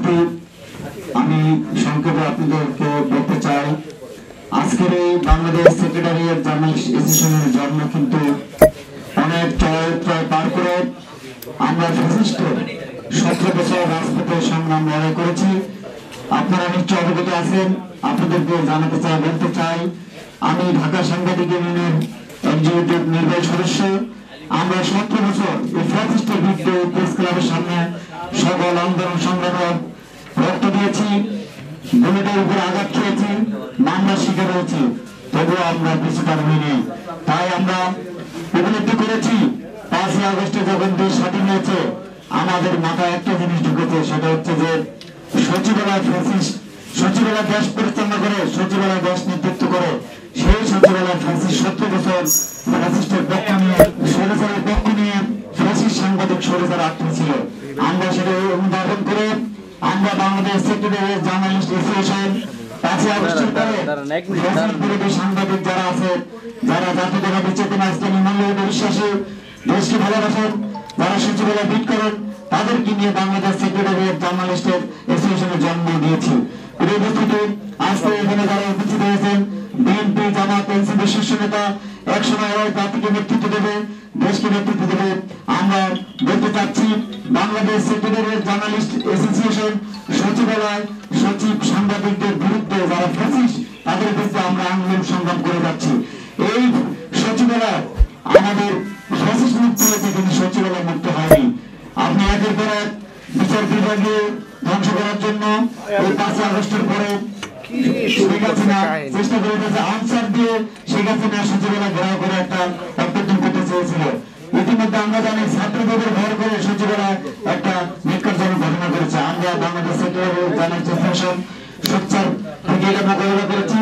সভাপতি, আমি সংক্ষেপে আপনাদেরকে বলতে চাই, আজকের এই বাংলাদেশ সেক্রেটারিয়েট জার্নালিস্ট অ্যাসোসিয়েশনের জন্ম কিন্তু অনেক চড়াই পার করে আমরা যথেষ্ট 17 বছর রাজপথে সংগ্রাম লড়াই করেছি। আপনারা নিশ্চয় অবগত আছেন। আপনাদেরকে জানাতে চাই, বলতে চাই, আমি ঢাকা সাংবাদিক ইউনিয়নের এক্সিকিউটিভ নির্বাহী সদস্য। আমরা 17 বছর এই ফ্যাসিস্টের বিরুদ্ধে প্রেস ক্লাবের সামনে সকল আন্দোলন সংগ্রামে রক্ত দিয়েছি, বুলেটের উপরে আঘাত খেয়েছি, মামলা শিকার হয়েছি, তবুও আমরা পিছুটার হইনি। তাই আমরা উপলব্ধি করেছি 5ই আগস্টে যখন দেশ স্বাধীন হয়েছে, আমাদের মাথায় একটা জিনিস ঢুকেছে, সেটা হচ্ছে যে সচিবালয় ফ্যাসিস্ট, সচিবালয় দেশ পরিচালনা করে, সচিবালয় দেশ নেতৃত্ব করে, সেই সচিবালয় ফ্যাসিস্ট 17 বছর ফ্যাসিস্টের পক্ষ নিয়ে, স্বৈরাচারের পক্ষ নিয়ে ফ্যাসিস্ট সাংবাদিক স্বৈরাচার আটকে ছিল। আমরা সেটা অনুধাবন করে আমরা বাংলাদেশ সেক্রেটারিয়েট জার্নালিস্ট অ্যাসোসিয়েশন 5ই আগস্টের পরে বিরোধী সাংবাদিক যারা আছে, যারা জাতীয়তাবাদী চেতনা, ইসলামী মূল্যবোধে বিশ্বাসী, দেশকে ভালোবাসেন, যারা সচিবালয় বিট করেন, তাদেরকে নিয়ে বাংলাদেশ সেক্রেটারিয়েট জার্নালিস্টের অ্যাসোসিয়েশনের জন্ম দিয়েছি। এই উপস্থিতি আজকে এখানে যারা উপস্থিত হয়েছেন, বিএনপি, জামাত, এনসিপি শীর্ষ নেতা, একসময় ওই জাতিকে নেতৃত্ব দেবে, দেশকে নেতৃত্ব দেবে। আমরা বলতে চাচ্ছি, বাংলাদেশ সেক্রেটারিয়েট জার্নালিস্ট অ্যাসোসিয়েশন সচিবালয়, সচিব, সাংবাদিকদের বিরুদ্ধে যারা ফ্যাসিস্ট, তাদের বিরুদ্ধে আমরা আন্দোলন সংগ্রাম করে যাচ্ছি। এই সচিবালয় আমাদের ফ্যাসিস্ট মুক্ত হয়েছে, কিন্তু সচিবালয় মুক্ত হয়নি। আপনি একের পর এক বিচার বিভাগে ধ্বংস করার জন্য এই 5ই আগস্টের পরে শেখ হাসিনা চেষ্টা করে গেছে, আনসার দিয়ে শেখ হাসিনা সচিবালয় ঘেরাও করে একটা অভ্যর্থন করতে চেয়েছিল। ইতিমধ্যে আমরা জানি ছাত্রদের ভর করে সচিবালয় একটা নিষ্কাশজনক ঘটনা করেছে। আমরা বাংলাদেশ সেক্রেটারিয়েট জার্নালিস্ট অ্যাসোসিয়েশন সোচ্চার থেকে এটা মোকাবিলা করেছি।